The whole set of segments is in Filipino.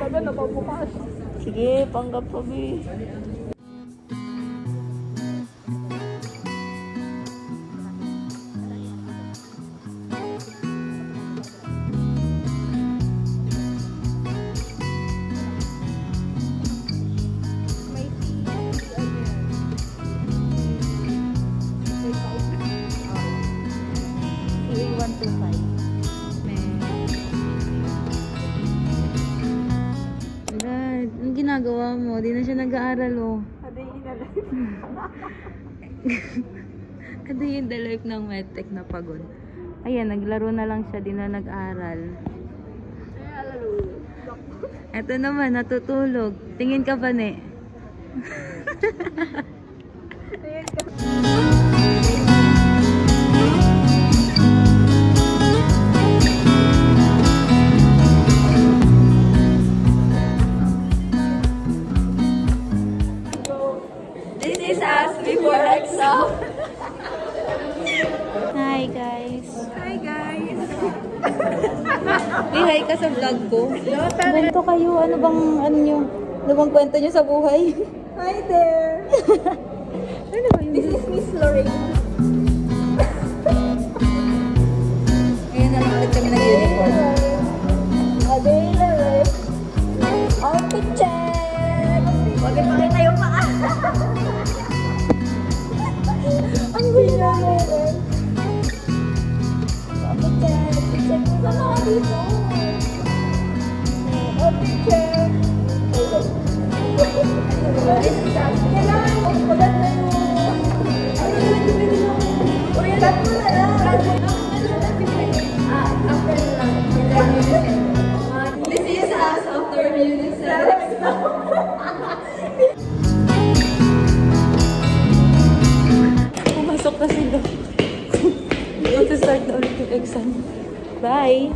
talaga napabukas. Sige, panggap pa, B. Ginagawa mo? Di na siya nag-aaral, oh. Day in the life ng medtech na pagod. Ayan, naglaro na lang siya, di na nag-aaral. Eto naman, natutulog. Tingin ka ba, ne? Before exam. Hi guys. Hi guys. Hi ka sa vlog ko. Kwento kayo, ano bang kwento nyo sa buhay? Hi there. Ano ba yun? This is Miss Lorraine. Ngayon na lang ulit kami nag-uniform. Aday Lorraine. Outfit check. Huwag pa rin tayo pa. Ang gulo na rin. Picture mo na mga dito. Picture. Kailangan mo. Pagat na yun. Ano naman yung pwede mo? Pagat mo na lang. After lang. This is us after unisex. Pumasok na sila. Mag-start na ulit yung exam. Bye!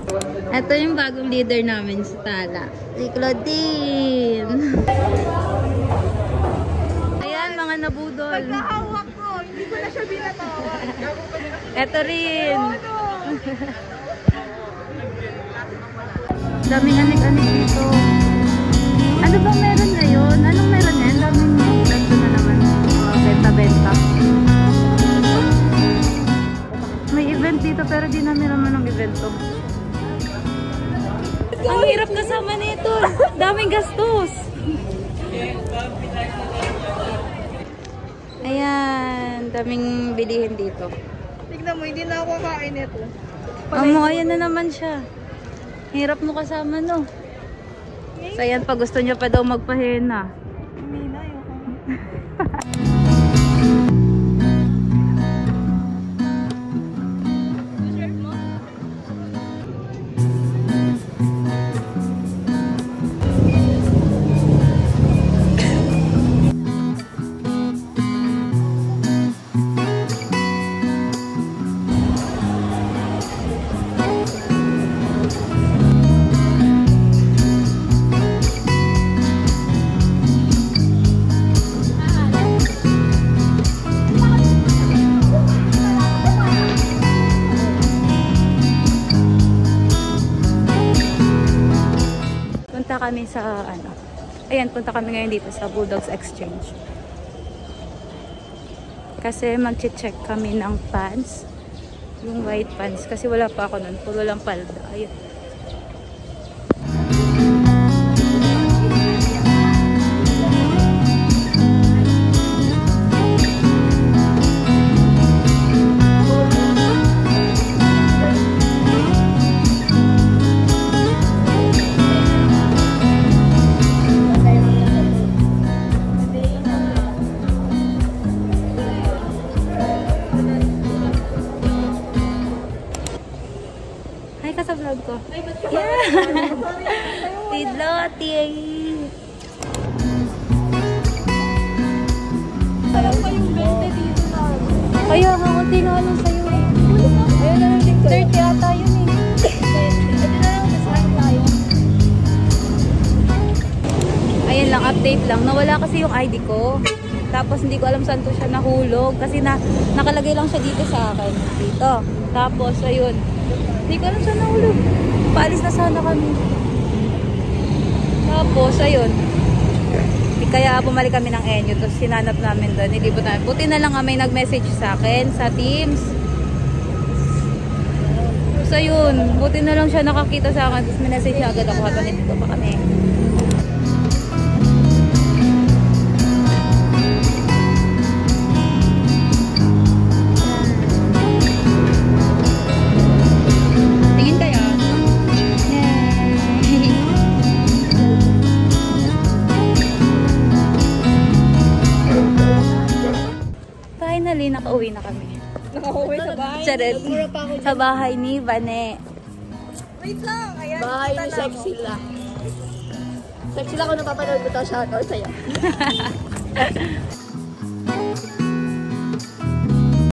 Ito yung bagong leader namin sa Tala. Si Claudine! Ayan, mga nabudol. Pagkahawak ko, hindi ko na siya binatawan. Ito rin. Daming anik-anik dito. Ano ba meron ngayon? Anong meron yan? Daming ganito na naman. Benta-benta. May event dito pero di namin naman ng evento. Ang hirap kasama nito. Daming gastos. Ayan. Daming bilihin dito. Tignan mo, hindi na ako kakain ito. Amo, ayan na naman siya. Hirap mo kasama, no? So, ayan, pag gusto niya pa daw magpahena. Hindi na yun. Kami sa ayan, punta kami ngayon dito sa Bulldogs Exchange kasi mag-check kami ng pants, yung white pants kasi wala pa ako nun, puro lang palda. Ayun. Sa vlog ko. Yeah! Tidloti! Alam pa yung 20 dito na. Kaya nga, kunti na lang sa'yo eh. Ayun na lang din ko. 30 ata yun eh. Ito na lang, design tayo. Ayan lang, update lang. Nawala kasi yung ID ko. Tapos hindi ko alam saan to siya nahulog. Kasi nakalagay lang siya dito sa akin. Dito. Tapos, ayun. Hindi ko alam saan nahulog. Paalis na sana kami. Tapos, ayun. Kaya bumalik kami ng Enyo. Tapos sinanap namin doon. Nilibot namin. Buti na lang may nag-message sa akin sa Teams. So yun, buti na lang siya nakakita sa akin. Tapos minessage siya agad ako habang nandito pa kami. Tingin kayo? Finally, nakauwi na kami. Nakauwi sa bahay. Charet. Sa bahay ni Vane. Wait lang. Ayan. Bahay ni Sexy La. Sexy La, kung napapanood mo ito, shoutout sa'yo.